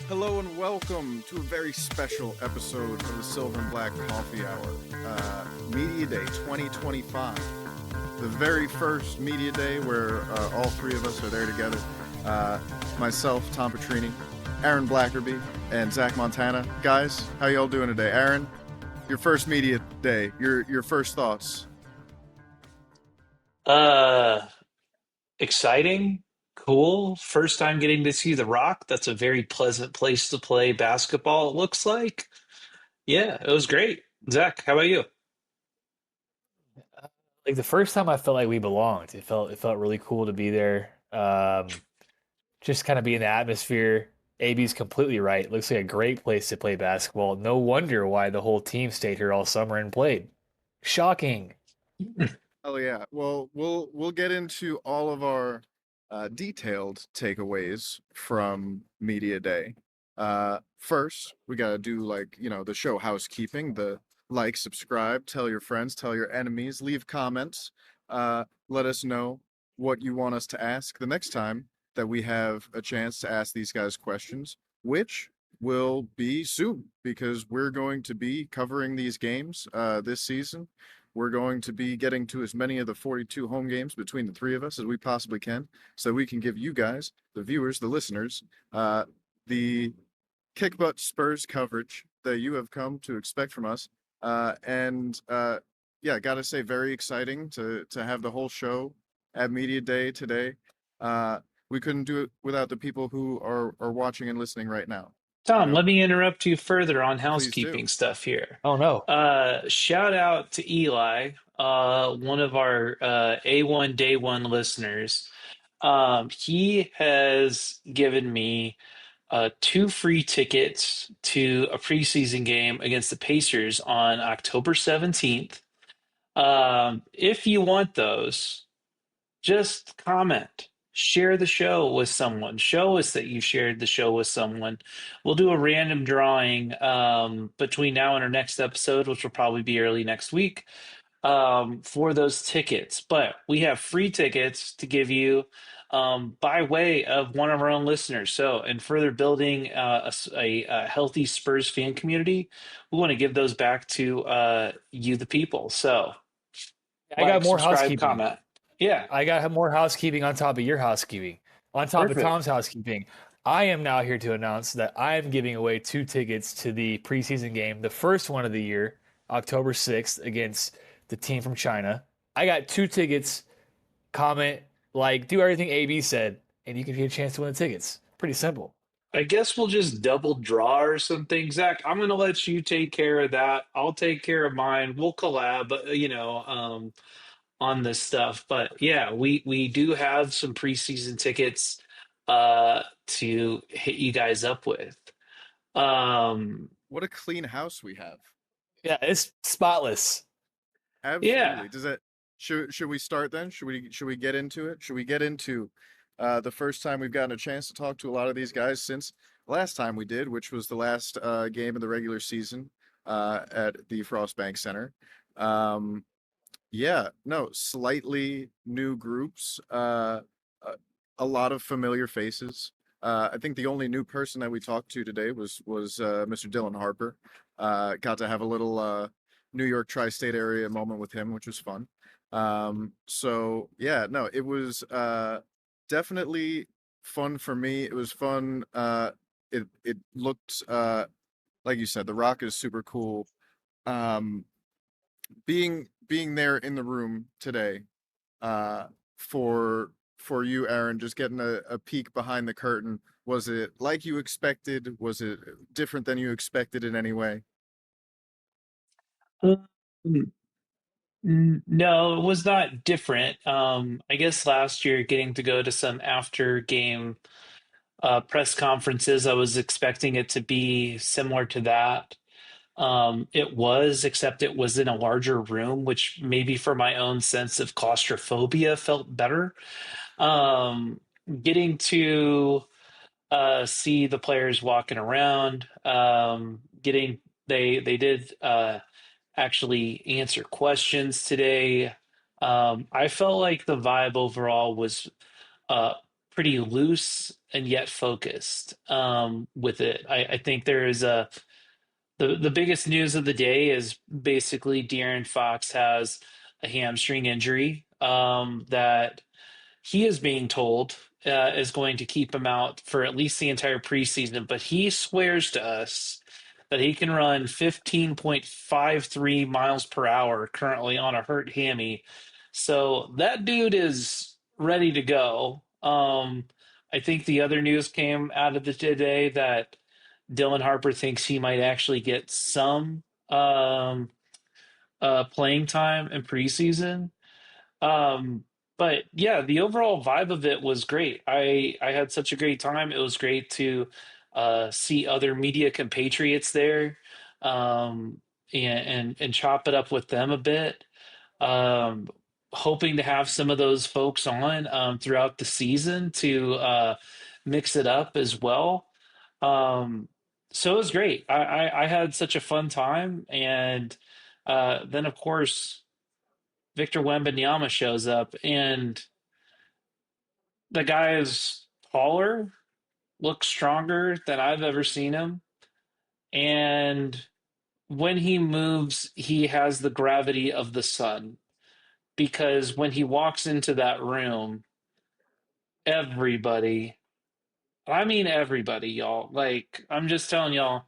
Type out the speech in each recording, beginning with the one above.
Hello and welcome to a very special episode of the Silver and Black Coffee Hour, Media Day 2025. The very first Media Day where all three of us are there together. Myself, Tom Petrini, Aaron Blackerby, and Zach Montana. Guys, how y'all doing today? Aaron, your first Media Day, your first thoughts. Uh, Exciting, cool. First time getting to see The Rock. That's a very pleasant place to play basketball, it looks like. Yeah, it was great. Zach, how about you? Like the first time I felt like we belonged. It felt really cool to be there. Just kind of be in the atmosphere. AB's completely right. Looks like a great place to play basketball. No wonder why the whole team stayed here all summer and played. Shocking. Oh yeah. Well, we'll get into all of our detailed takeaways from Media Day. First, we gotta do the show housekeeping. The like, subscribe, tell your friends, tell your enemies, leave comments. Let us know what you want us to ask the next time that we have a chance to ask these guys questions, which will be soon because we're going to be covering these games this season. We're going to be getting to as many of the 42 home games between the three of us as we possibly can so we can give you guys, the viewers, the listeners, the kick butt Spurs coverage that you have come to expect from us. Yeah, gotta say, very exciting to have the whole show at Media Day today. We couldn't do it without the people who are watching and listening right now. You Tom, know, let me interrupt you further on please do. housekeeping stuff here. Oh no. Shout out to Eli, one of our A1 Day One listeners. He has given me two free tickets to a preseason game against the Pacers on October 17th. If you want those, just comment, share the show with someone, show us that you shared the show with someone. We'll do a random drawing between now and our next episode, which will probably be early next week, for those tickets. But we have free tickets to give you by way of one of our own listeners. So, in further building a healthy Spurs fan community, we want to give those back to you, the people. So, I got like, more subscribe, housekeeping. comment. Yeah, I got more housekeeping on top of your housekeeping. On top of perfect. Tom's housekeeping. I am now here to announce that I am giving away two tickets to the preseason game, the first one of the year, October 6th, against the team from China. I got two tickets. Comment, like, do everything AB said, and you can get a chance to win the tickets. Pretty simple. I guess we'll just double draw or something. Zach, I'm gonna let you take care of that. I'll take care of mine. We'll collab, on this stuff. But yeah, we do have some preseason tickets to hit you guys up with. Um, What a clean house we have. Yeah, it's spotless. yeah. Absolutely. Does that should we start then? Should we get into it? Should we get into the first time we've gotten a chance to talk to a lot of these guys since last time we did, which was the last game of the regular season at the Frostbank Center. Um, yeah, no, slightly new groups, a, a lot of familiar faces. I think the only new person that we talked to today was Mr. Dylan Harper. Got to have a little New York tri-state area moment with him, which was fun. So yeah, no, it was definitely fun for me. It was fun. It looked like you said, the Rock is super cool. Um, being there in the room today, uh, for you, Aaron, just getting a peek behind the curtain. Was it like you expected? Was it different than you expected in any way? Um, no, it was not different. I guess last year getting to go to some after game press conferences, I was expecting it to be similar to that. It was, except it was in a larger room, which maybe for my own sense of claustrophobia felt better. Um, Getting to see the players walking around, they did actually answer questions today. I felt like the vibe overall was uh, pretty loose and yet focused with it. I think there is the biggest news of the day is basically De'Aaron Fox has a hamstring injury that he is being told is going to keep him out for at least the entire preseason, but he swears to us that he can run 15.53 miles per hour currently on a hurt hammy. So that dude is ready to go. I think the other news came out of the today that Dylan Harper thinks he might actually get some playing time in preseason. Um, but yeah, the overall vibe of it was great. I had such a great time. It was great to see other media compatriots there, and chop it up with them a bit. Um, Hoping to have some of those folks on throughout the season to mix it up as well. Um, so it was great. I had such a fun time, and then of course Victor Wembanyama shows up, and the guy is taller, looks stronger than I've ever seen him, and when he moves, he has the gravity of the sun. Because when he walks into that room, everybody, I mean everybody, y'all, like I'm just telling y'all,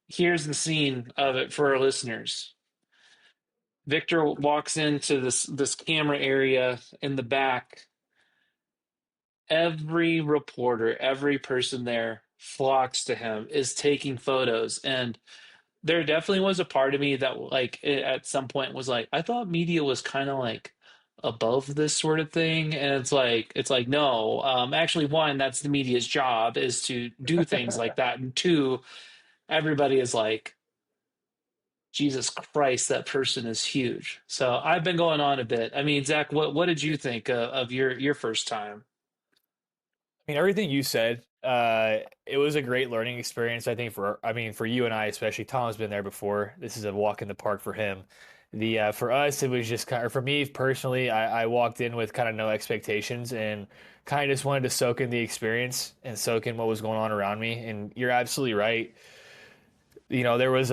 here's the scene of it for our listeners. Victor walks into this camera area in the back. Every reporter, every person there flocks to him, is taking photos. And there definitely was a part of me that like at some point was like, I thought media was kind of like above this sort of thing. And it's like no, actually, one, that's the media's job, is to do things like that. And two, everybody is like, Jesus Christ, that person is huge. So I've been going on a bit. I mean, Zach, what did you think of your first time? I mean, everything you said, it was a great learning experience. I think for you and I, especially, Tom's been there before. This is a walk in the park for him. For us, it was just kind of, for me personally, I walked in with kind of no expectations and kind of just wanted to soak in the experience and soak in what was going on around me. And you're absolutely right. There was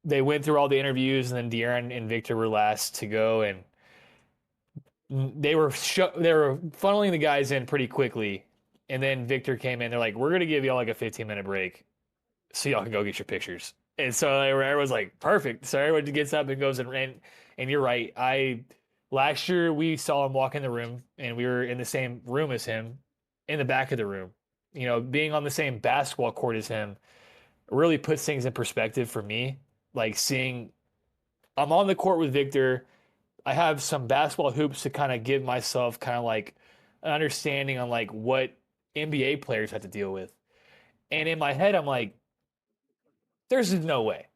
they went through all the interviews, and then De'Aaron and Victor were last to go, and they were funneling the guys in pretty quickly, and then Victor came in. They're like, "We're gonna give y'all like a 15-minute break, so y'all can go get your pictures." And so everyone's like, "Perfect." So everyone gets up and goes and ran. And you're right. Last year we saw him walk in the room, and we were in the same room as him, in the back of the room. Being on the same basketball court as him really puts things in perspective for me. Like seeing, I'm on the court with Victor. I have some basketball hoops to kind of give myself kind of like an understanding on like what NBA players have to deal with. And in my head, I'm like, there's just no way.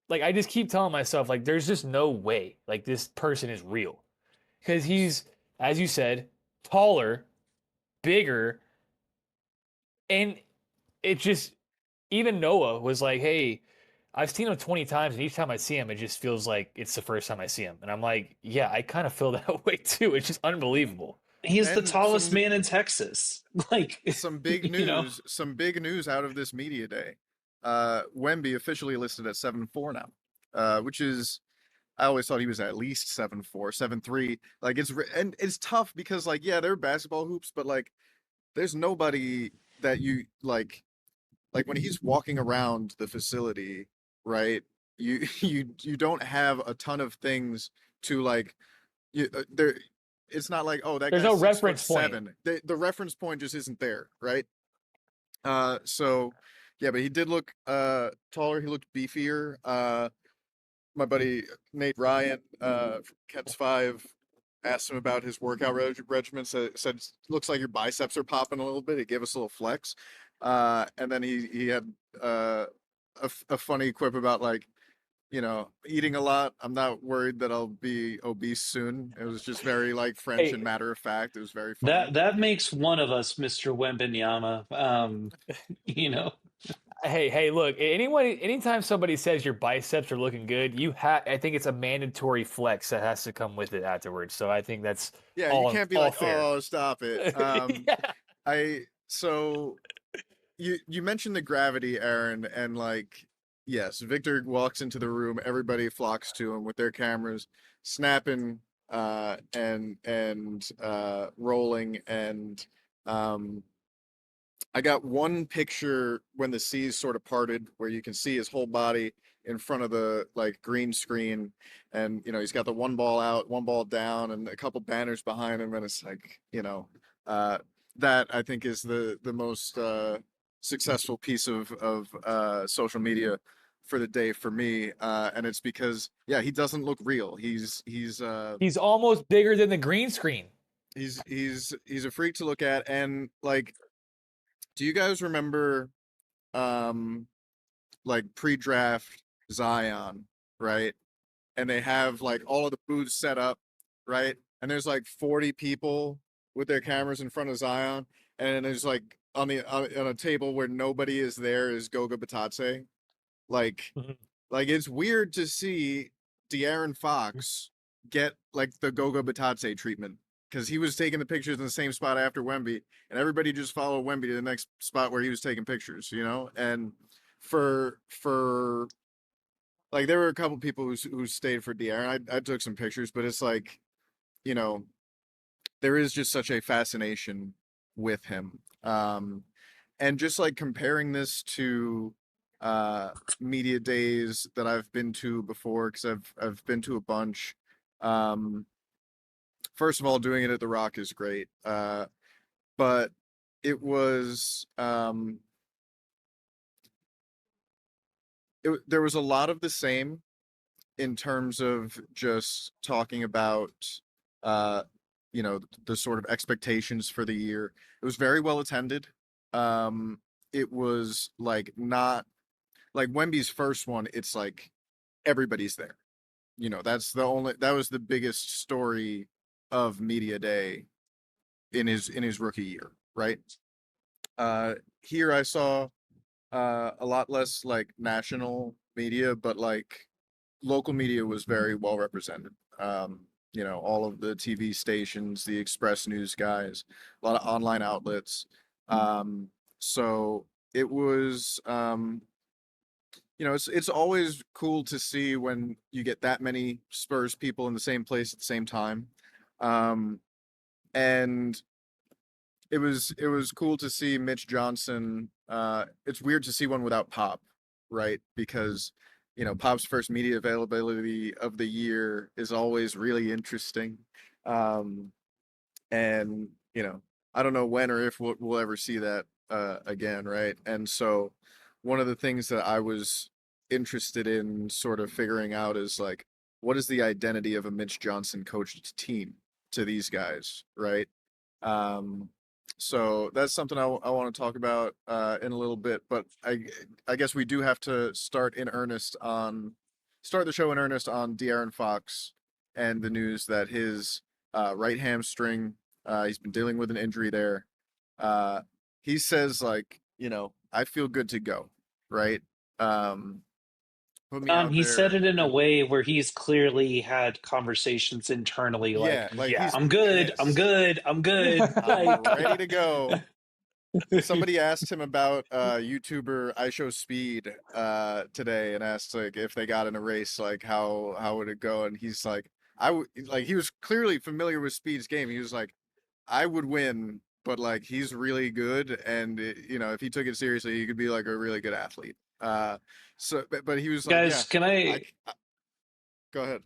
Like I just keep telling myself, like, there's just no way. Like this person is real. Because he's, as you said, taller, bigger, and it just even Noah was like, hey, I've seen him 20 times, and each time I see him, it just feels like it's the first time I see him. And I'm like, yeah, I kind of feel that way too. It's just unbelievable. He's the And tallest man in Texas. Like, some big you know, news, some big news out of this media day. Wemby officially listed at 7'4" now, which is, I always thought he was at least 7'4", 7'3". Like and it's tough because like, yeah, they're basketball hoops, but like there's nobody that you like when he's walking around the facility, right? You don't have a ton of things to like there. It's not like, oh, that There's guy's no 6'7". reference point. The reference point just isn't there, right? So yeah, but he did look taller. He looked beefier. My buddy Nate Ryan from Kent's Five asked him about his workout regimen. Said looks like your biceps are popping a little bit. He gave us a little flex, and then he had a funny quip about like, eating a lot. I'm not worried that I'll be obese soon. It was just very like French and Hey, matter of fact. It was very funny. that makes one of us Mr. Wembanyama. You know, Hey, look, anytime somebody says your biceps are looking good, I think it's a mandatory flex that has to come with it afterwards. So I think that's Yeah, you all can't be all like, fair. "Oh, stop it." Yeah. I so you mentioned the gravity, Aaron, and like, yes, Victor walks into the room, everybody flocks to him with their cameras, snapping, and rolling, and um, I got one picture when the seas sort of parted, where you can see his whole body in front of the like green screen, and he's got the one ball out, one ball down, and a couple banners behind him, and it's like, uh, that I think is the most successful piece of social media for the day for me, and it's because yeah, he doesn't look real. He's almost bigger than the green screen. He's a freak to look at, and like, do you guys remember um like pre-draft Zion, right? And they have like all of the booths set up, right? And there's like 40 people with their cameras in front of Zion, and there's like on a table where nobody is there is Goga Batadze. Like Mhm. like it's weird to see De'Aaron Fox get like the Goga Batadze treatment because he was taking the pictures in the same spot after Wemby, and everybody just followed Wemby to the next spot where he was taking pictures, And for like there were a couple people who stayed for De'Aaron. I took some pictures, but it's like, you know, there is just such a fascination with him. And just like comparing this to uh media days that I've been to before, because I've been to a bunch. Um First of all, doing it at the Rock is great. But it was there was a lot of the same in terms of just talking about uh the sort of expectations for the year. It was very well attended. It was like not like Wemby's first one, it's like everybody's there. That was the biggest story of media day in his rookie year, right? Here I saw a lot less like national media, but like local media was very well represented. All of the TV stations, the Express News guys, a lot of online outlets. So it was, it's always cool to see when you get that many Spurs people in the same place at the same time. Um, and it was cool to see Mitch Johnson. It's weird to see one without Pop, right? Because Pop's first media availability of the year is always really interesting. Um, and I don't know when or if we'll ever see that again, right? And so one of the things that I was interested in sort of figuring out is like, what is the identity of a Mitch Johnson coached team to these guys, right? Um, so that's something I want to talk about in a little bit, but I guess we do have to start the show in earnest on De'Aaron Fox and the news that his right hamstring, he's been dealing with an injury there. Uh, he says like, I feel good to go, right? Um, Put me out He said there. it in a way where he's clearly had conversations internally, Yeah, like, like Yeah. he's I'm good, I'm pissed. good, I'm good. I'm Like, ready to go. Somebody asked him about YouTuber I Show Speed today, and asked like if they got in a race, like how would it go, and he's like, I would like he was clearly familiar with Speed's game. He was like, I would win, but like he's really good, and if he took it seriously, he could be like a really good athlete. But he was like, yeah, guys, can I, I I go ahead.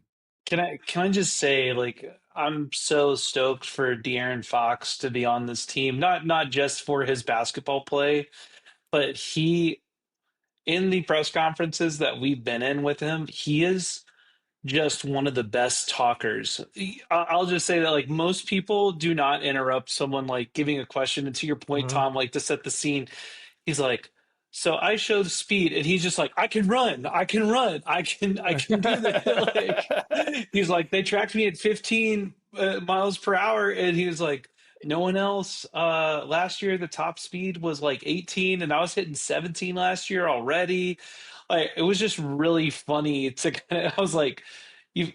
can I just say, like, I'm so stoked for De'Aaron Fox to be on this team. Not just for his basketball play, but he in the press conferences that we've been in with him, he is just one of the best talkers. I'll just say that, like, most people do not interrupt someone like giving a question. And to your point, Mhm. Tom, like, to set the scene, he's like, so I showed speed, and he's just like, I can run, I can run, I can do that. Like, he's like, they tracked me at 15 miles per hour, and he was like, No one else. Last year the top speed was like 18, and I was hitting 17 last year already. Like it was just really funny to kind of, I was like, you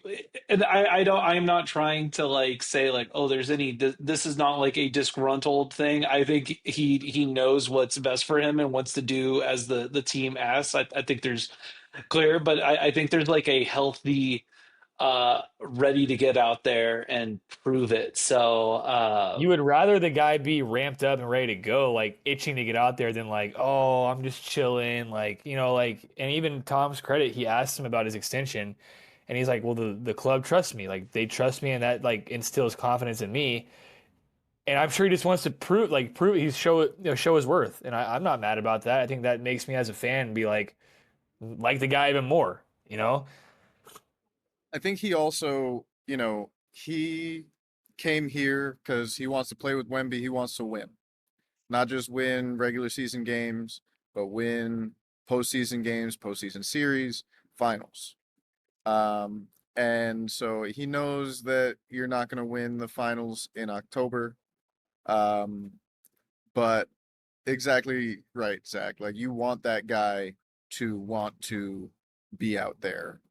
and I don't, I'm not trying to like say like, oh, there's any, this is not like a disgruntled thing. I think he knows what's best for him and wants to do as the team asks. I think there's clear, but I think there's like a healthy ready to get out there and prove it. So You would rather the guy be ramped up and ready to go, like itching to get out there, than like, oh, I'm just chilling, like like. And even Tom's credit, he asked him about his extension, and he's like, well, the club trusts me, like they trust me, and that like instills confidence in me. And I'm sure he just wants to prove he's show his worth, and I'm not mad about that. I think that makes me as a fan be like the guy even more, you know. I think he also, he came here because he wants to play with Wemby. He wants to win, not just win regular season games, but win postseason games, postseason series, finals. Um, and so he knows that you're not going to win the finals in October. Um, but exactly right, Zach. Like you want that guy to want to be out there.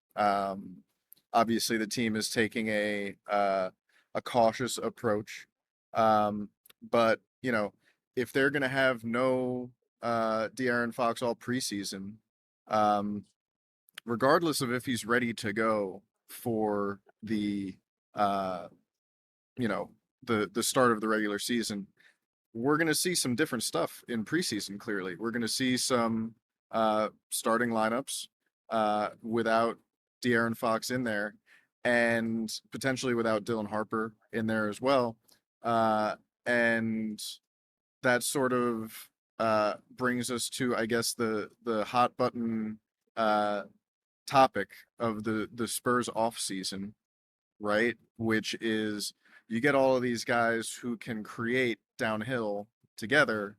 Obviously, the team is taking a cautious approach, but if they're going to have no De'Aaron Fox all preseason, um, regardless of if he's ready to go for the uh, you know the start of the regular season, we're going to see some different stuff in preseason. Clearly, we're going to see some starting lineups without De'Aaron Fox in there, and potentially without Dylan Harper in there as well. And that sort of brings us to, I guess, the hot button topic of the Spurs off season, right? Which is you get all of these guys who can create downhill together.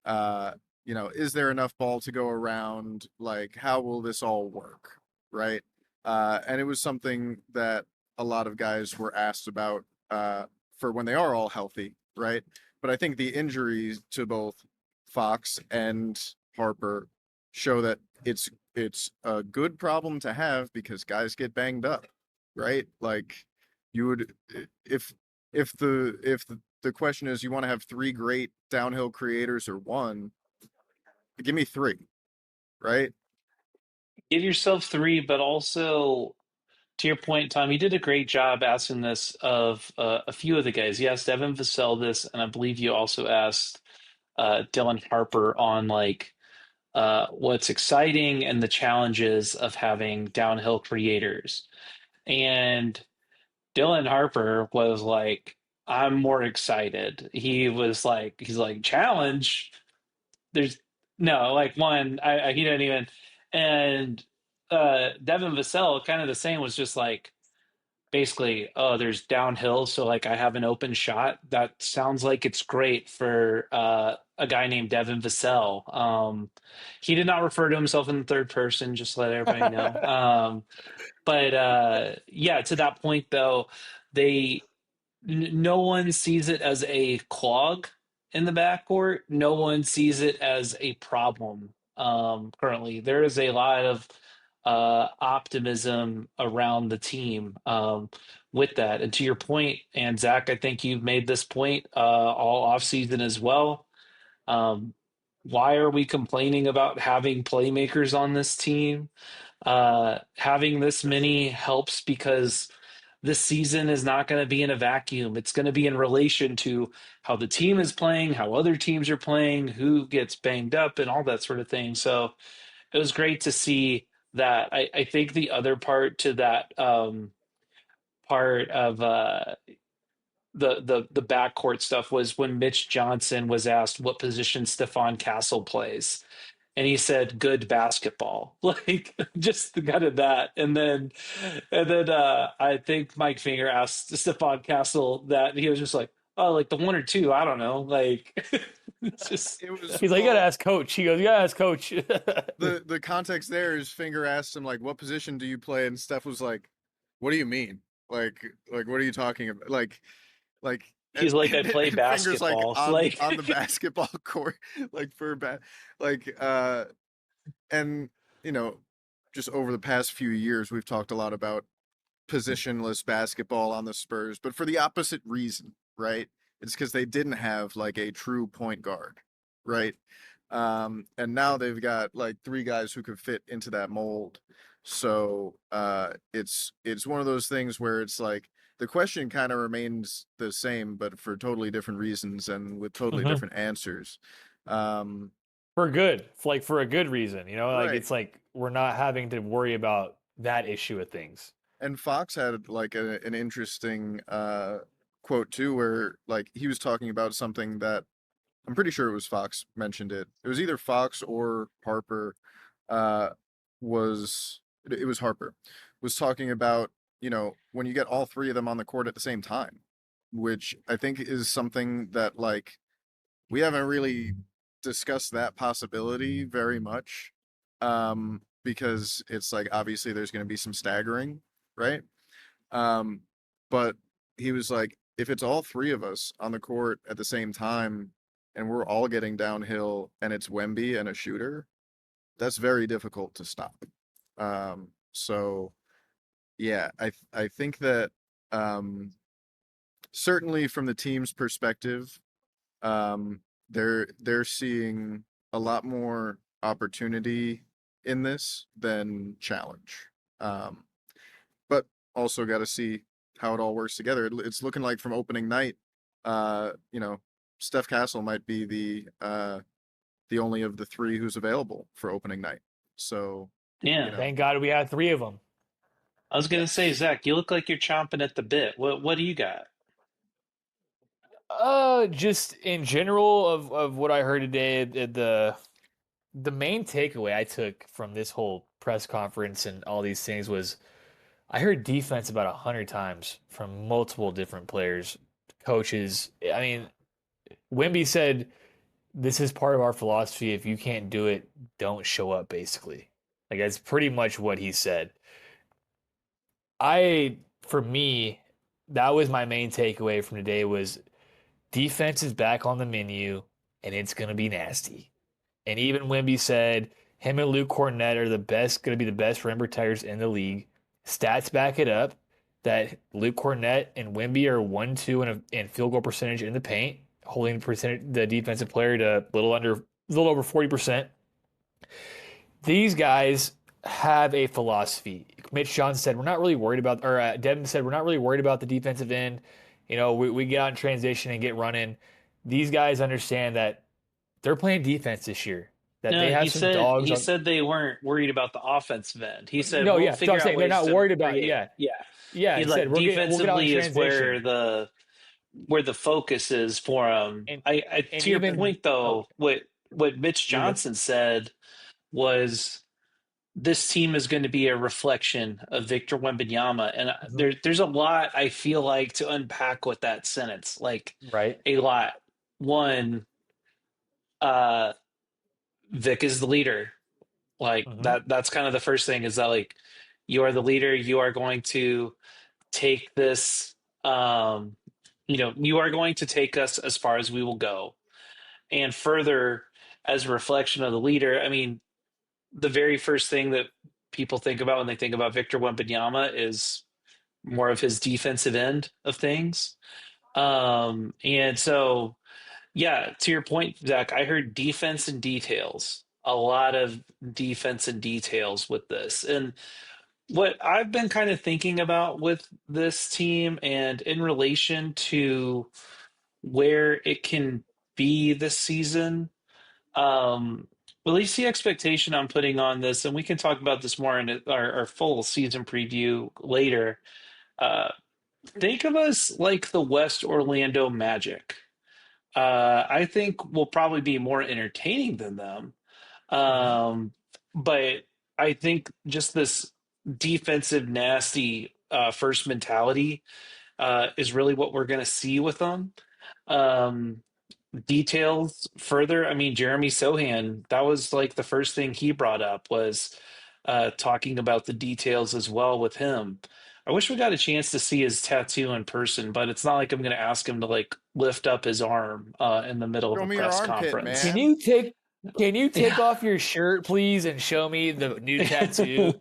Uh, is there enough ball to go around? Like, how will this all work, right? And it was something that a lot of guys were asked about for when they are all healthy, right? But I think the injuries to both Fox and Harper show that it's a good problem to have because guys get banged up, right? Like you would if if the question is you want to have three great downhill creators or one, give me three, right? give yourself three, but also to your point, Tom, you did a great job asking this of a few of the guys. You asked Devin Vassell this, and I believe you also asked Dylan Harper on like what's exciting and the challenges of having downhill creators. And Dylan Harper was like, I'm more excited. He's like, challenge. There's no like one. He didn't even. And Devin Vassell, kind of the same, was just like basically, oh, there's downhill, so like I have an open shot. That sounds like it's great for a guy named Devin Vassell. He did not refer to himself in the third person, just to let everybody know. But yeah, to that point though, they no one sees it as a clog in the backcourt. No one sees it as a problem. Currently, there is a lot of optimism around the team with that. And to your point, and Zach, I think you've made this point all offseason as well. Um, why are we complaining about having playmakers on this team? Having this many helps because this season is not going to be in a vacuum. It's going to be in relation to how the team is playing, how other teams are playing, who gets banged up, and all that sort of thing. So it was great to see that. I think the other part to that part of the backcourt stuff was when Mitch Johnson was asked what position Stephon Castle plays, and he said good basketball. Like just the kind of that. And then I think Mike Finger asked Stephon Castle that, and he was just like, oh, like the one or two, I don't know, like it's just It was He's like, you gotta ask coach. He goes, you gotta ask coach. the context there is Finger asked him like, "What position do you play?" And Steph was like, "What do you mean? Like what are you talking about? Like He's like, I play and fingers like basketball. Like, on the basketball court, like like and you know, just over the past few years, we've talked a lot about positionless basketball on the Spurs, but for the opposite reason, right? It's because they didn't have like a true point guard, right? And now they've got like three guys who could fit into that mold. So it's one of those things where it's like the question kind of remains the same, but for totally different reasons and with totally Mhm. different answers. Um, For good, like for a good reason, like right. it's like we're not having to worry about that issue of things. And Fox had like an interesting quote too, where like he was talking about something that I'm pretty sure it was Fox mentioned it. It was either Fox or Harper. Uh, it was Harper was talking about when you get all three of them on the court at the same time, which I think is something that like we haven't really discussed that possibility very much, because it's like obviously there's going to be some staggering, right? Um, but he was like, if it's all three of us on the court at the same time and we're all getting downhill and it's Wemby and a shooter, that's very difficult to stop. So yeah, I think that certainly from the team's perspective, they're seeing a lot more opportunity in this than challenge. Um, but also got to see how it all works together. It's looking like from opening night, Steph Castle might be the only of the three who's available for opening night. So, you yeah. know, Thank God we had three of them. I was gonna say, yes. Zach, you look like you're chomping at the bit. What do you got? Just in general of what I heard today, the main takeaway I took from this whole press conference and all these things was I heard defense about 100 times from multiple different players, coaches. I mean, Wemby said this is part of our philosophy. If you can't do it, don't show up, basically. Like that's pretty much what he said. For me, that was my main takeaway from today was defense is back on the menu and it's gonna be nasty. And even Wemby said him and Luke Cornett are gonna be the best rim protectors in the league. Stats back it up that Luke Cornett and Wemby are 1-2 in field goal percentage in the paint, holding the defensive player to a little over 40%. These guys have a philosophy. Mitch Johnson said, we're not really worried about, or Devin said, we're not really worried about the defensive end. We get out in transition and get running. These guys understand that they're playing defense this year, that they No, have some dogs he on. said they weren't worried about the offensive end. He said No, we'll yeah. So I'm figure out saying they're ways not to worried about, create. yeah. Yeah. Yeah. He's He said, like we'll get out in defensively is transition. where the focus is for him. And, I and to your even, point oh, though, what Mitch you're good. Johnson said was this team is going to be a reflection of Victor Wembanyama, and Mhm. there's a lot I feel like to unpack with that sentence, like Right. a lot. One, uh, Vic is the leader. Like Hmm. that's kind of the first thing is that like you are the leader, you are going to take this you are going to take us as far as we will go. And further, as a reflection of the leader, I mean, the very first thing that people think about when they think about Victor Wembanyama is more of his defensive end of things. And so yeah, to your point, Zach, I heard defense and details, a lot of defense and details with this. And what I've been kind of thinking about with this team and in relation to where it can be this season, at least the expectation I'm putting on this, and we can talk about this more in our full season preview later. Uh, think of us like the West Orlando Magic. I think we'll probably be more entertaining than them. Hmm. Um, but I think just this defensive, nasty first mentality is really what we're going to see with them. Um, Details further, I mean, Jeremy Sohan, that was like the first thing he brought up was talking about the details as well with him. I wish we got a chance to see his tattoo in person, but it's not like I'm going to ask him to like lift up his arm in the middle of Show a me your press armpit, conference. Can man. you take can you take Yeah. off your shirt, please, and show me the new tattoo?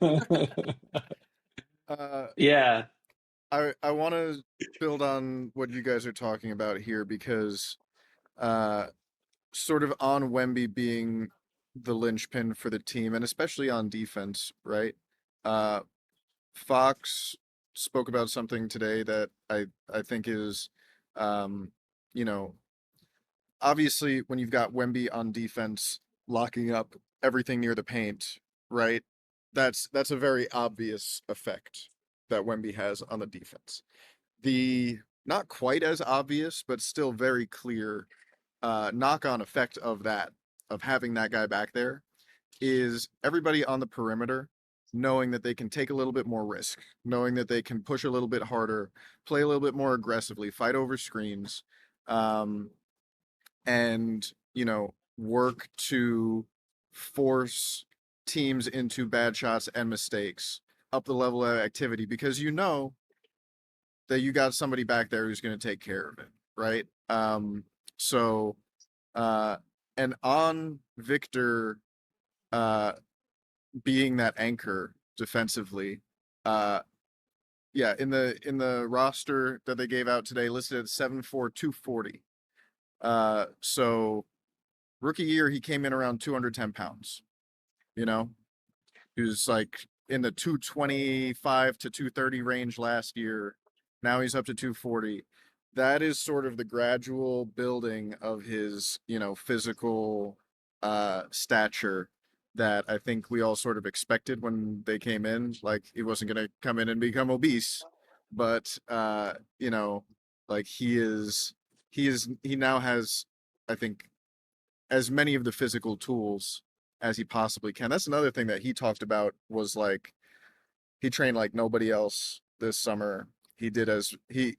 Uh, Yeah. I want to build on what you guys are talking about here because uh, sort of on Wemby being the linchpin for the team, and especially on defense, right? Uh, Fox spoke about something today that I think is, um, you know, obviously when you've got Wemby on defense locking up everything near the paint, right? That's a very obvious effect that Wemby has on the defense. The not quite as obvious, but still very clear knock-on effect of that, of having that guy back there, is everybody on the perimeter knowing that they can take a little bit more risk, knowing that they can push a little bit harder, play a little bit more aggressively, fight over screens, um, and work to force teams into bad shots and mistakes, up the level of activity, because that you got somebody back there who's going to take care of it, right? So uh, and on Victor uh, being that anchor defensively, uh, yeah, in the roster that they gave out today, listed at 7'4", 240. So rookie year he came in around 210 pounds. You know, he was like in the 225 to 230 range last year. Now he's up to 240. That is sort of the gradual building of his, physical stature that I think we all sort of expected when they came in. Like he wasn't going to come in and become obese, but like he now has, I think, as many of the physical tools as he possibly can. That's another thing that he talked about, was like he trained like nobody else this summer. He did as he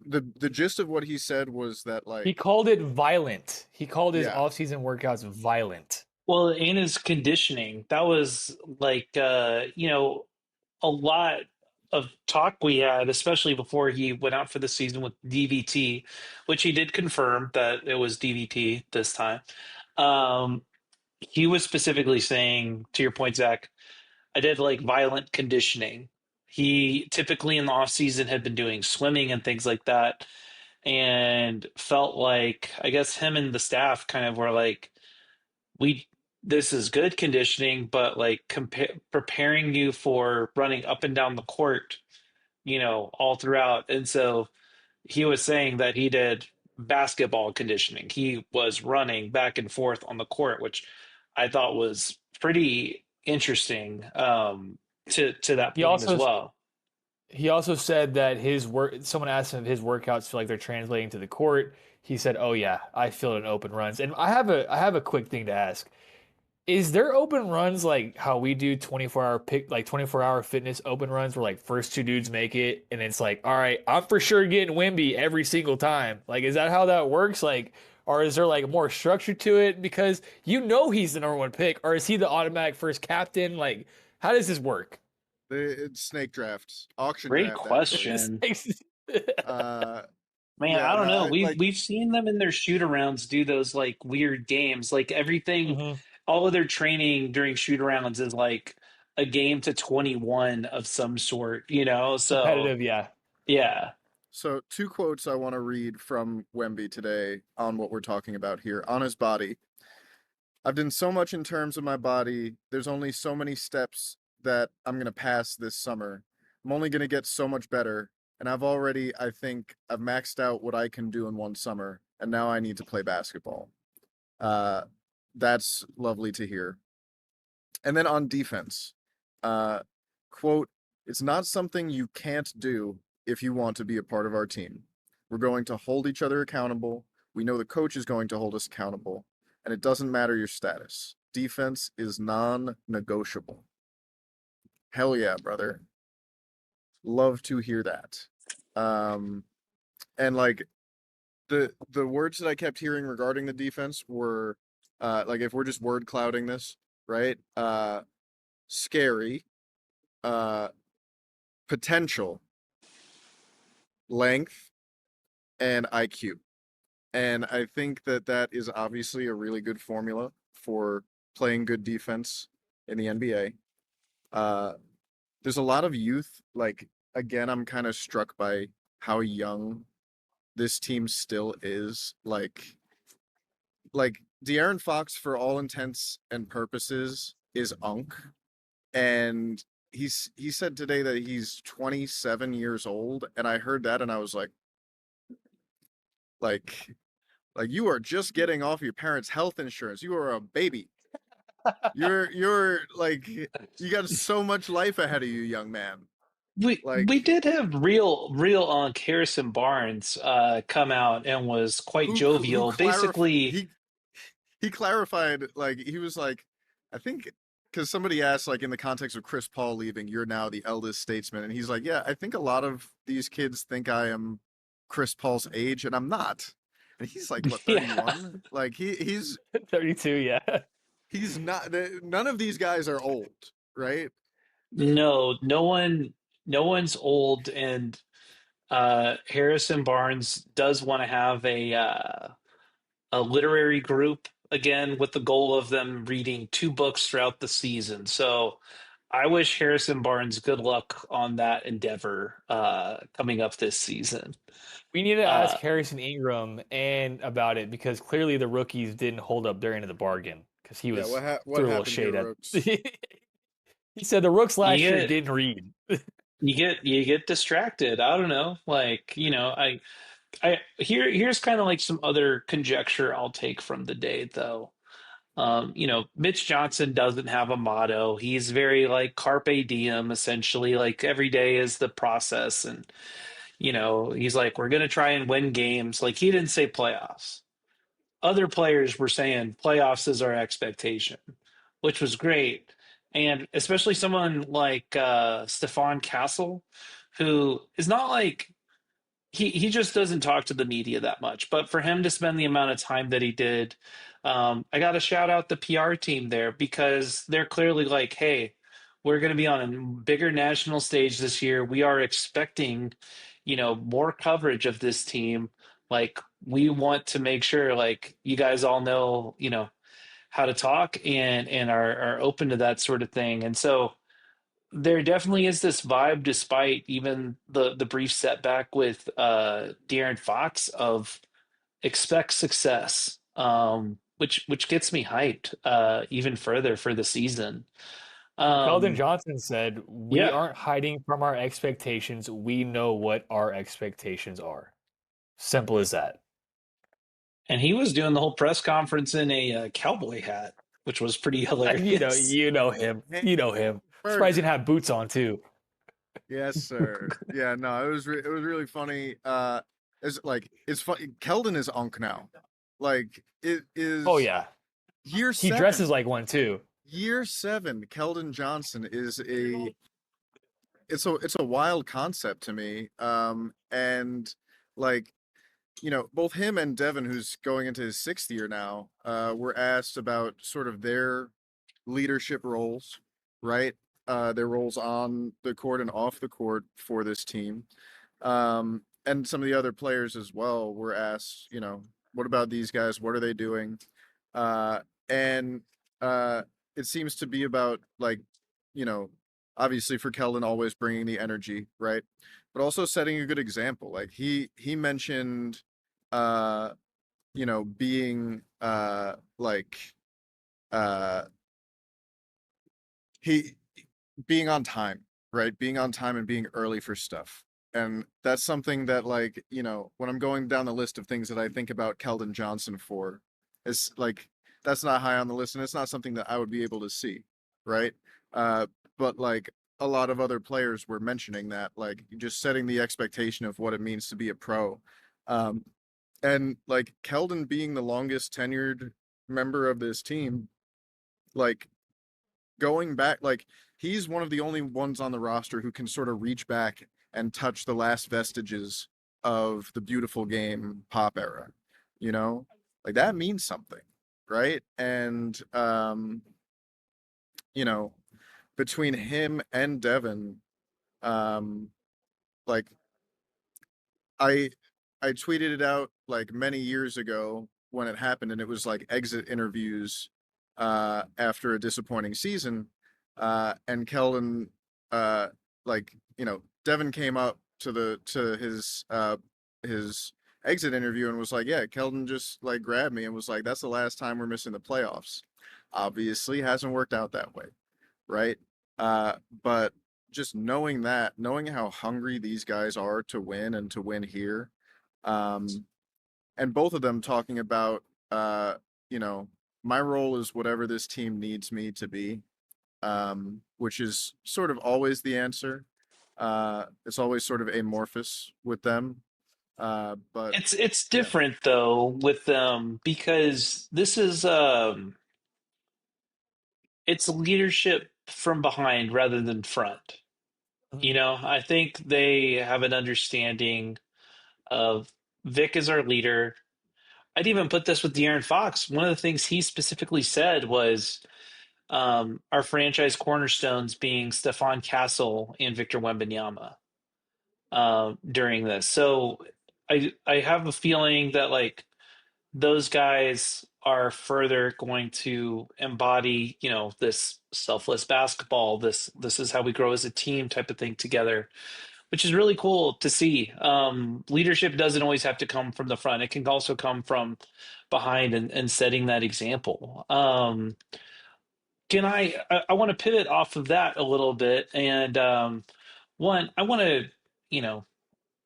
the gist of what he said was that, He like, called it violent. He called his yeah, off-season workouts violent. Well, and his conditioning. That was like a lot of talk we had, especially before he went out for the season with DVT, which he did confirm that it was DVT this time. Um, he was specifically saying, to your point, Zach, I did like violent conditioning. He typically in the off season had been doing swimming and things like that, and felt like I guess him and the staff kind of were like, we this is good conditioning, but like preparing you for running up and down the court, all throughout. And so he was saying that he did basketball conditioning. He was running back and forth on the court, which I thought was pretty interesting, to that He point as also well. he also said that his work. Someone asked him if his workouts feel like they're translating to the court. He said, "Oh yeah, I feel it in open runs." And I have a quick thing to ask. Is there open runs like how we do 24-hour fitness open runs where like first two dudes make it and it's like, all right, I'm for sure getting Wemby every single time. Like, is that how that works? Like, or is there like more structure to it? Because he's the number one pick, or is he the automatic first captain? Like, how does this work? it's snake drafts, auction Great draft, actually. question. Uh, Man, yeah, I don't no, know. I We've like we've seen them in their shoot arounds do those like weird games. Like everything, Mhm. all of their training during shoot arounds is like a game to 21 of some sort. So Competitive, yeah. yeah. so two quotes I want to read from Wemby today on what we're talking about here on his body. I've done so much in terms of my body. There's only so many steps that I'm going to pass this summer. I'm only going to get so much better. And I think I've maxed out what I can do in one summer. And now I need to play basketball. Uh, that's lovely to hear. And then on defense, uh, quote, it's not something you can't do if you want to be a part of our team. We're going to hold each other accountable. We know the coach is going to hold us accountable, and it doesn't matter your status. Defense is non-negotiable. Hell yeah, brother. Love to hear that. Um, and like the words that I kept hearing regarding the defense were, like, if we're just word clouding this, right? Scary, uh, potential, length, and IQ. And I think that that is obviously a really good formula for playing good defense in the NBA. Uh, there's a lot of youth. Like, again, I'm kind of struck by how young this team still is. Like De'Aaron Fox, for all intents and purposes, is Unk, and he said today that he's 27 years old, and I heard that, and I was like, like you are just getting off your parents' health insurance. You are a baby. You're like you got so much life ahead of you, young man. We Like did have real Harrison Barnes come out and was quite who jovial. clarify Basically, he clarified, like he was like, I think, because somebody asked, like, in the context of Chris Paul leaving, you're now the eldest statesman, and he's like, yeah, I think a lot of these kids think I am Chris Paul's age, and I'm not. And he's like, what, yeah. 31? Like he's 32, yeah. he's not. None of these guys are old, right? No, no one's old, and Harrison Barnes does want to have a literary group again with the goal of them reading 2 books throughout the season. So I wish Harrison Barnes good luck on that endeavor coming up this season. We need to ask Uh, Harrison Ingram and about it because clearly the rookies didn't hold up their end of the bargain because he Yeah. was What threw a little happened here, shade at. Rooks? He said the rooks you last year get didn't read. you get distracted. I don't know, like I here's kind of like some other conjecture I'll take from the day though. Mitch Johnson doesn't have a motto. He's very like carpe diem, essentially. Like every day is the process, and he's like, we're gonna try and win games. Like he didn't say playoffs. Other players were saying playoffs is our expectation, which was great. And especially someone like Stefan Castle, who is not like he just doesn't talk to the media that much. But for him to spend the amount of time that he did, I got to shout out the PR team there because they're clearly like, hey, we're going to be on a bigger national stage this year. We are expecting, more coverage of this team. Like we want to make sure, like you guys all know, how to talk and are open to that sort of thing. And so there definitely is this vibe, despite even the brief setback with De'Aaron Fox, of expect success, which gets me hyped even further for the season. Keldon Um, Johnson said, "We yeah, aren't hiding from our expectations. We know what our expectations are." Simple as that. and he was doing the whole press conference in a cowboy hat, which was pretty You know, hilarious. you know him. You know him. Surprised he Hamburger. didn't have boots on too. Yes, sir. Yeah, no, it was really funny. It's funny. Keldon is Unk now. Like it Oh is yeah, year he seven. dresses like one too. Year seven. Keldon Johnson is a it's a wild concept to me. And like both him and Devin, who's going into his 6th year now, were asked about sort of their leadership roles, right? Their roles on the court and off the court for this team. And some of the other players as well were asked, what about these guys? What are they doing? Uh, and it seems to be about, like, you know, obviously for Keldon, always bringing the energy, right? But also setting a good example. Like he mentioned, uh, being uh he being on time, right? Being on time and being early for stuff. And that's something that, like, when I'm going down the list of things that I think about Keldon Johnson for, it's like that's not high on the list, and it's not something that I would be able to see, right? Uh, but like a lot of other players were mentioning that, like just setting the expectation of what it means to be a pro. Um, and like Keldon being the longest tenured member of this team, like going back, like he's one of the only ones on the roster who can sort of reach back and touch the last vestiges of the beautiful game pop era, you know? Like that means something, right? And you know, between him and Devin, um, like I I tweeted it out like many years ago when it happened, and it was like exit interviews after a disappointing season. And Keldon, uh, like Devin came up to his exit interview and was like, "Yeah, Keldon just like grabbed me and was like, that's the last time we're missing the playoffs." Obviously, hasn't worked out that way, right? But just knowing that, knowing how hungry these guys are to win and to win here, um, and both of them talking about, uh, you know, my role is whatever this team needs me to be, which is sort of always the answer. It's always sort of amorphous with them. But It's yeah, different though with them because this is it's leadership from behind rather than front. You know, I think they have an understanding of Vic is our leader. I'd even put this with De'Aaron Fox. One of the things he specifically said was our franchise cornerstones being Stephon Castle and Victor Wembanyama during this. So I have a feeling that like those guys are further going to embody, you know, this selfless basketball, this is how we grow as a team type of thing together, which is really cool to see. Leadership doesn't always have to come from the front. It can also come from behind and setting that example. Can I want to pivot off of that a little bit and one, I want to, you know,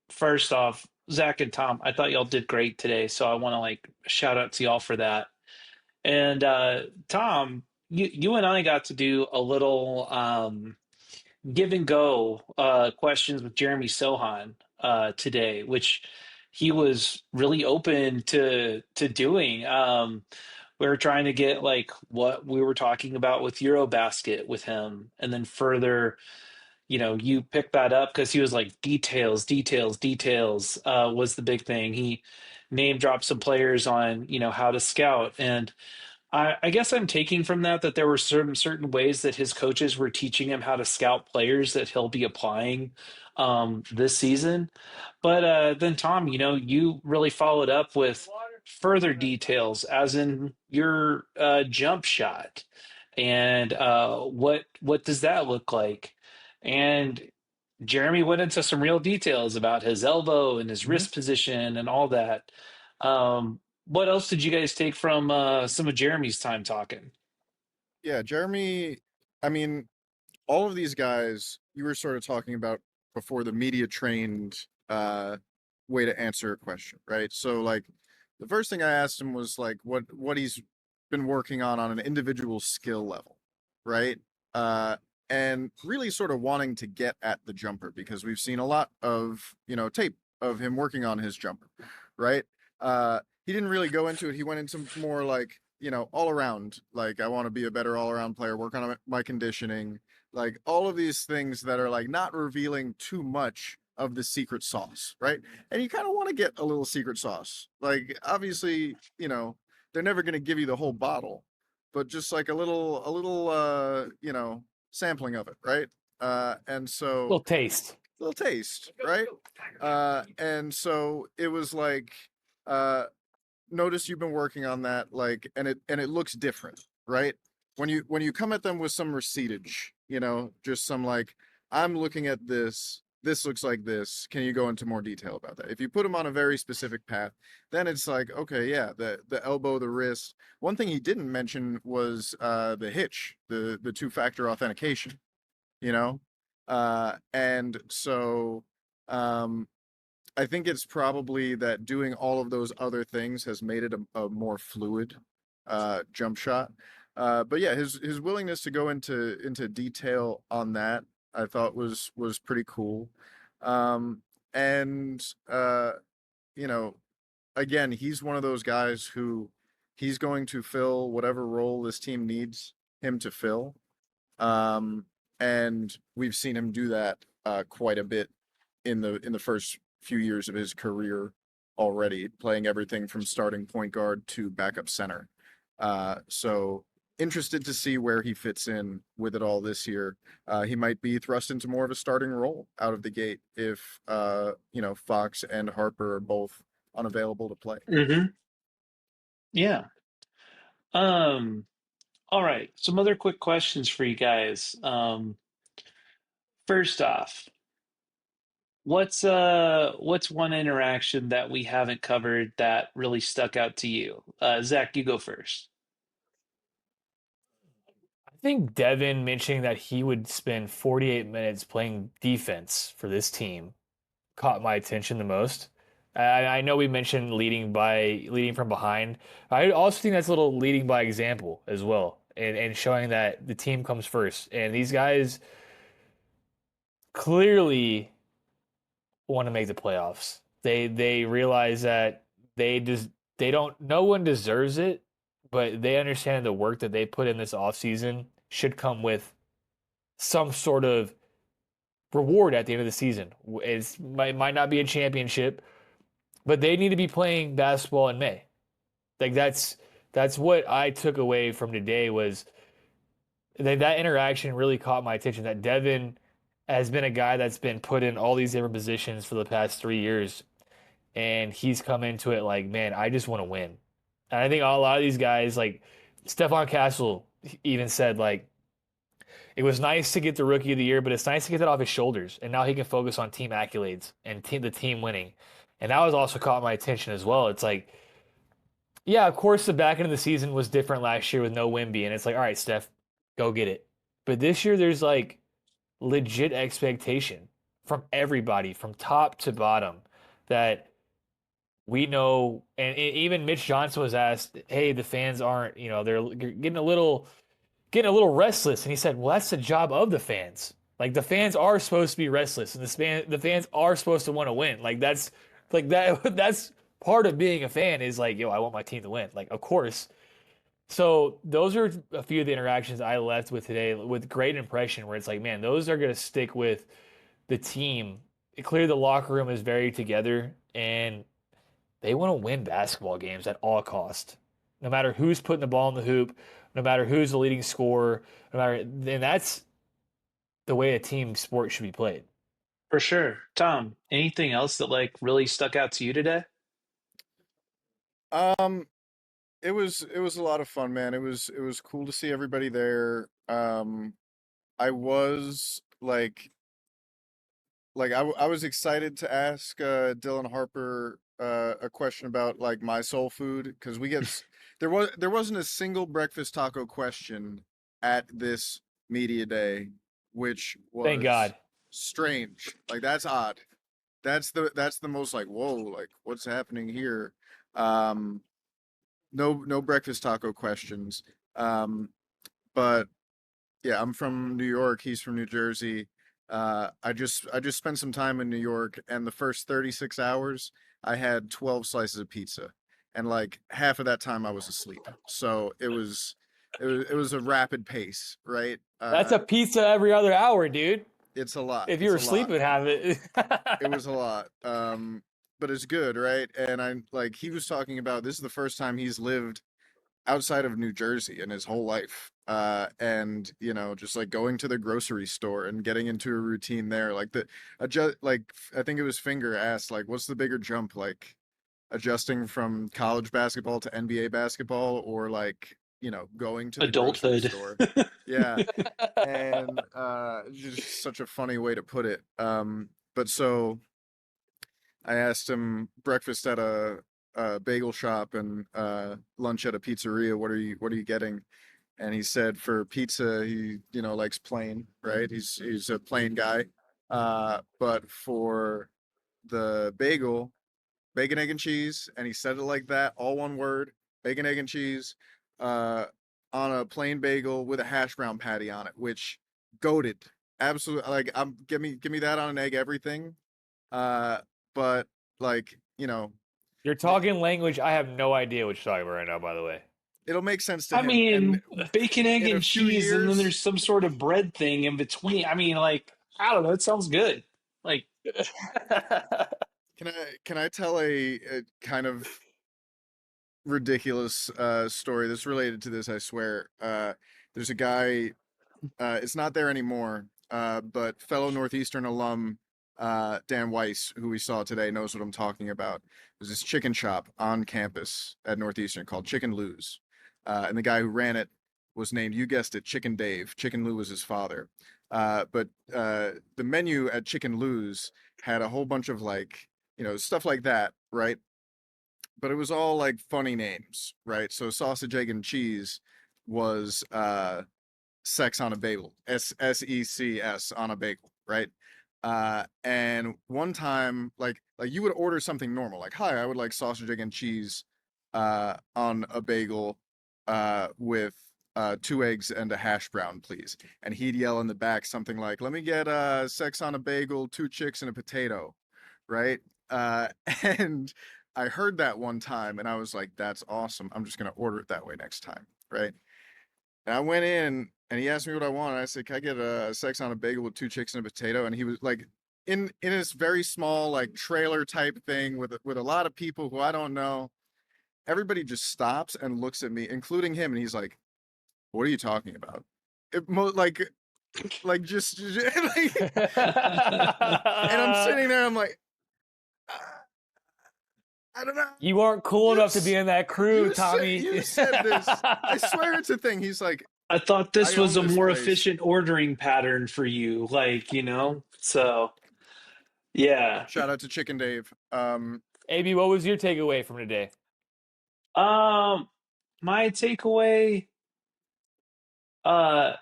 first off, Zach and Tom, I thought y'all did great today, so I want to like shout out to y'all for that. And Tom, you and I got to do a little give and go questions with Jeremy Sohan today, which he was really open to doing. We were trying to get like what we were talking about with Eurobasket with him, and then further, you know, you picked that up because he was like details, details, details was the big thing. He name dropped some players on, you know, how to scout. And I guess I'm taking from that that there were certain ways that his coaches were teaching him how to scout players that he'll be applying this season. But then, Tom, you know, you really followed up with further details, as in your jump shot, and what does that look like? And Jeremy went into some real details about his elbow and his Mhm. wrist position and all that. What else did you guys take from some of Jeremy's time talking? yeah, Jeremy. I mean, all of these guys you were sort of talking about before the media trained way to answer a question, right? So like the first thing I asked him was like what he's been working on an individual skill level, right? Uh and really sort of wanting to get at the jumper because we've seen a lot of, tape of him working on his jumper, right? He didn't really go into it. He went into more like, all around, like I want to be a better all around player, work on my conditioning, like all of these things that are like not revealing too much of the secret sauce, right? And you kind of want to get a little secret sauce. Like obviously, they're never going to give you the whole bottle, but just like a little sampling of it, right? And so Little taste. little taste, right? And so it was like, uh, notice you've been working on that, like, and it looks different, right? When you come at them with some receiptage, just some like, I'm looking at this. This looks like this. Can you go into more detail about that? If you put them on a very specific path, then it's like, okay, yeah, the elbow, the wrist. One thing he didn't mention was the hitch, the two-factor authentication, you know? And so um I think it's probably that doing all of those other things has made it a more fluid jump shot. But yeah, his willingness to go into detail on that I thought was pretty cool. Um, and you know, again, he's one of those guys who he's going to fill whatever role this team needs him to fill. Um, and we've seen him do that quite a bit in the first few years of his career already, playing everything from starting point guard to backup center. So interested to see where he fits in with it all this year. He might be thrust into more of a starting role out of the gate if Fox and Harper are both unavailable to play. Mm-hmm. Yeah. Um, all right. Some other quick questions for you guys. First off, what's one interaction that we haven't covered that really stuck out to you? Zach, you go first. I think Devin mentioning that he would spend 48 minutes playing defense for this team caught my attention the most. I know we mentioned leading from behind. I also think that's a little leading by example as well, and showing that the team comes first. And these guys clearly want to make the playoffs. They realize that they don't no one deserves it, but they understand the work that they put in this offseason should come with some sort of reward at the end of the season. Might not be a championship, but they need to be playing basketball in May. Like that's what I took away from today was that interaction really caught my attention. That Devin has been a guy that's been put in all these different positions for the past 3 years, and he's come into it like, man, I just want to win. And I think a lot of these guys, like Stephon Castle, even said like it was nice to get the rookie of the year, but it's nice to get that off his shoulders, and now he can focus on team accolades and the team winning. And that was also caught my attention as well. It's like, yeah, of course, the back end of the season was different last year with no Wemby, and it's like, all right, Steph, go get it. But this year, there's like legit expectation from everybody, from top to bottom, that we know. And even Mitch Johnson was asked, "Hey, the fans aren't, they're getting a little restless," and he said, "Well, that's the job of the fans. Like the fans are supposed to be restless, and the fans are supposed to want to win. Like that's like that. That's part of being a fan is like, yo, I want my team to win. Like, of course." So those are a few of the interactions I left with today with great impression, where it's like, man, those are gonna stick with the team. Clearly, the locker room is very together, and they want to win basketball games at all cost, no matter who's putting the ball in the hoop, no matter who's the leading scorer, no matter. And that's the way a team sport should be played. For sure. Tom, anything else that like really stuck out to you today? Um, it was a lot of fun, man. It was cool to see everybody there. I was I was excited to ask Dylan Harper a question about like my soul food because there wasn't a single breakfast taco question at this media day, which Thank was God. strange. Like that's odd. That's the most like whoa, like what's happening here? Um, no breakfast taco questions. Um, but yeah, I'm from New York. He's from New Jersey. I just spent some time in New York, and the first 36 hours, I had 12 slices of pizza, and like half of that time I was asleep. So it was a rapid pace, right? That's a pizza every other hour, dude. It's a lot. If you It's were a lot. sleeping, have it. It was a lot. But it's good, right? And I like he was talking about this is the first time he's lived outside of New Jersey in his whole life. And just like going to the grocery store and getting into a routine there, like adjust, like I think it was Finger asked, like, what's the bigger jump, like adjusting from college basketball to NBA basketball, or like going to the grocery Adulthood. store? Yeah, and just such a funny way to put it. But so I asked him breakfast at a bagel shop and lunch at a pizzeria. What are you getting? And he said for pizza he likes plain, right? He's a plain guy. But for the bagel, bacon, egg, and cheese, and he said it like that, all one word, bacon, egg, and cheese, uh, on a plain bagel with a hash brown patty on it, which goaded. Absolutely, like give me that on an egg, everything. Uh, but like You're talking language. I have no idea what you're talking about right now, by the way. it'll make sense to I him, and mean, bacon, egg, in a and few cheese, and then years, there's some sort of bread thing in between. I mean, like, I don't know. It sounds good. Like, can I tell a kind of ridiculous story that's related to this, I swear. There's a guy, it's not there anymore, but fellow Northeastern alum Dan Weiss, who we saw today, knows what I'm talking about. There's this chicken shop on campus at Northeastern called Chicken Lou's. And the guy who ran it was named, you guessed it, Chicken Dave. Chicken Lou was his father. But the menu at Chicken Lou's had a whole bunch of like, stuff like that, right? But it was all like funny names, right? So sausage, egg, and cheese was sex on a bagel, SECS on a bagel, right? And one time, like you would order something normal, like, hi, I would like sausage, egg, and cheese on a bagel with 2 eggs and a hash brown, please. And he'd yell in the back something like, let me get sex on a bagel, 2 chicks and a potato, right? Uh, and I heard that one time and I was like, that's awesome. I'm just gonna order it that way next time, right? And I went in and he asked me what I wanted. I said, can I get a sex on a bagel with 2 chicks and a potato? And he was like, in this very small like trailer type thing with a lot of people who I don't know. Everybody just stops and looks at me, including him, and he's like, "What are you talking about?" Like just like, and I'm sitting there. I'm like, I don't know. You aren't cool enough to be in that crew, You Tommy. you said this. I swear it's a thing. He's like, I thought I this was own a this more place. efficient ordering pattern for you, like, so yeah. Shout out to Chicken Dave. AB, what was your takeaway from today? My takeaway, uh,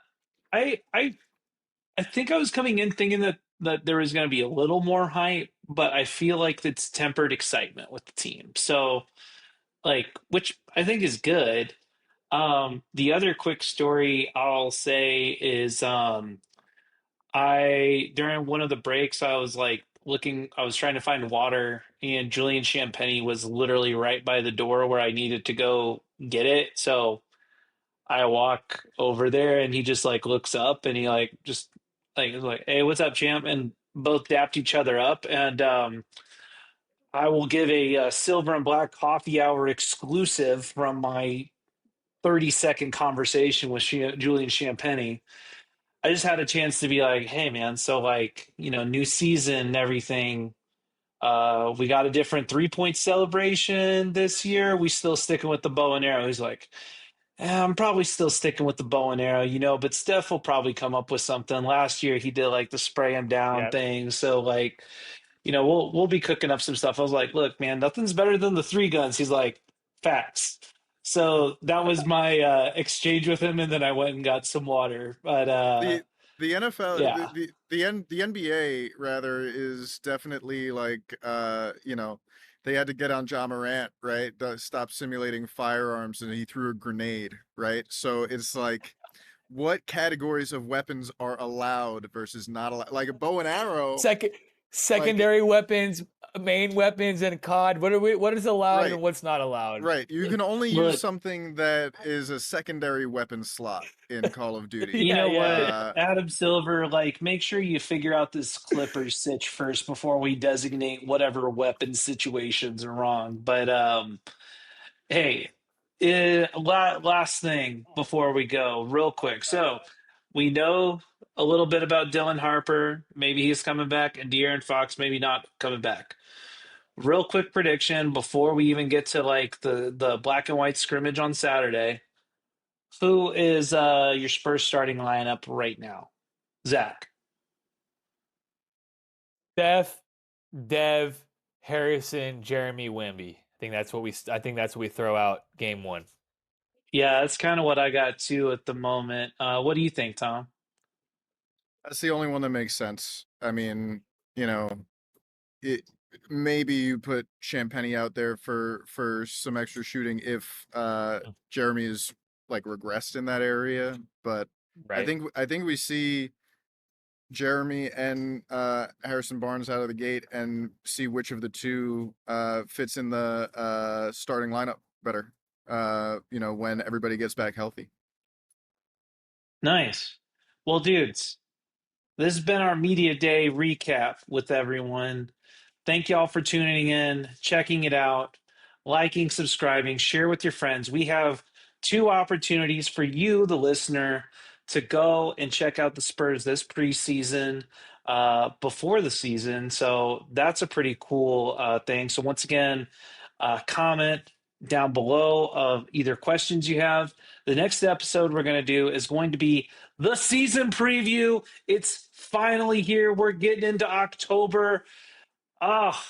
I think I was coming in thinking that there was going to be a little more hype, but I feel like it's tempered excitement with the team. So, like, which I think is good. The other quick story I'll say is, I during one of the breaks, I was like looking, I was trying to find water, and Julian Champagny was literally right by the door where I needed to go get it. So I walk over there, and he just like looks up, and he like just like is like, "Hey, what's up, champ?" And both dapped each other up, and I will give a, silver and black coffee hour exclusive from my 30-second conversation with Julian Champagny. I just had a chance to be like, hey man, so like, new season and everything. We got a different 3-point celebration this year. We still sticking with the bow and arrow. He's like, I'm probably still sticking with the bow and arrow, but Steph will probably come up with something. Last year he did like the spray him down Yep. thing. So like, we'll be cooking up some stuff. I was like, look, man, nothing's better than the three guns. He's like, facts. So that was my exchange with him, and then I went and got some water. But the the NFL yeah. the NBA rather is definitely like they had to get on John Morant, right, to stop simulating firearms, and he threw a grenade, right? So it's like, what categories of weapons are allowed versus not allowed? Like a bow and arrow, Secondary weapons, main weapons, and COD. What is allowed right, and what's not allowed? right. You can only use Look, something that is a secondary weapon slot in Call of Duty. you know what, Yeah. Adam Silver, like, make sure you figure out this Clippers sitch first before we designate whatever weapon situations are wrong. But hey, last thing before we go, real quick. So we know a little bit about Dylan Harper. Maybe he's coming back, and De'Aaron Fox maybe not coming back. Real quick prediction before we even get to like the black and white scrimmage on Saturday. Who is your Spurs starting lineup right now? Zach. Steph, Dev, Harrison, Jeremy, Wemby. I think that's what we throw out game one. Yeah, that's kind of what I got too at the moment. What do you think, Tom? That's the only one that makes sense. I mean, you know, it maybe you put Champagny out there for some extra shooting if Jeremy is like regressed in that area, but Right. I think we see Jeremy and Harrison Barnes out of the gate and see which of the two fits in the starting lineup better. When everybody gets back healthy. Nice. Well, dudes, this has been our media day recap with everyone. Thank y'all for tuning in, checking it out. liking, subscribing, share with your friends. We have 2 opportunities for you, the listener, to go and check out the Spurs this preseason before the season. So that's a pretty cool thing. So once again, comment down below of either questions you have. The next episode we're going to do is going to be the season preview. It's finally here. We're getting into October. Ah,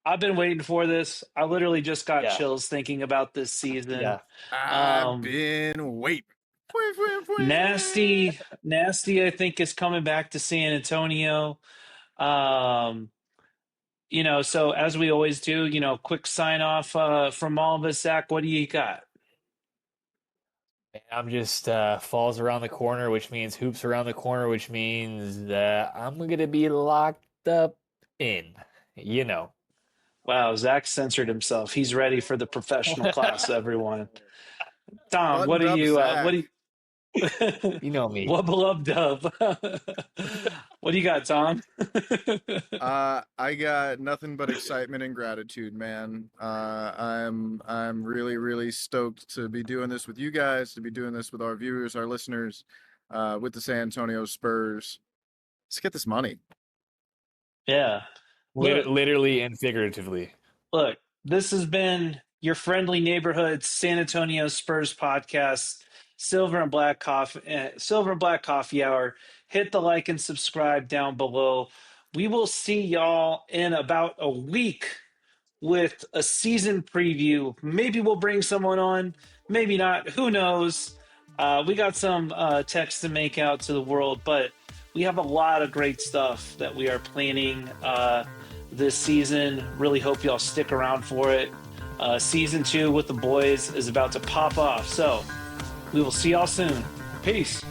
I've been waiting for this. I literally just got Yeah. chills thinking about this season. Yeah. I've been waiting. Nasty, I think, is coming back to San Antonio. So as we always do, quick sign off from all of us. Zach, what do you got? I'm just falls around the corner, which means hoops around the corner, which means that I'm gonna be locked up in. You know. Wow, Zach censored himself. He's ready for the professional class, everyone. Tom, what Buttoned do up you Zach. what do you You know me. Wubble up dub. What do you got, Tom? I got nothing but excitement and gratitude, man. I'm really, really stoked to be doing this with you guys, to be doing this with our viewers, our listeners, with the San Antonio Spurs. Let's get this money. Yeah. Literally and figuratively. Look, this has been your friendly neighborhood San Antonio Spurs podcast, Silver and Black Coffee Hour. Hit the like and subscribe down below. We will see y'all in about a week with a season preview. Maybe we'll bring someone on, maybe not. Who knows? We got some text to make out to the world, but we have a lot of great stuff that we are planning this season. Really hope y'all stick around for it. Season 2 with the boys is about to pop off. So we will see y'all soon. Peace.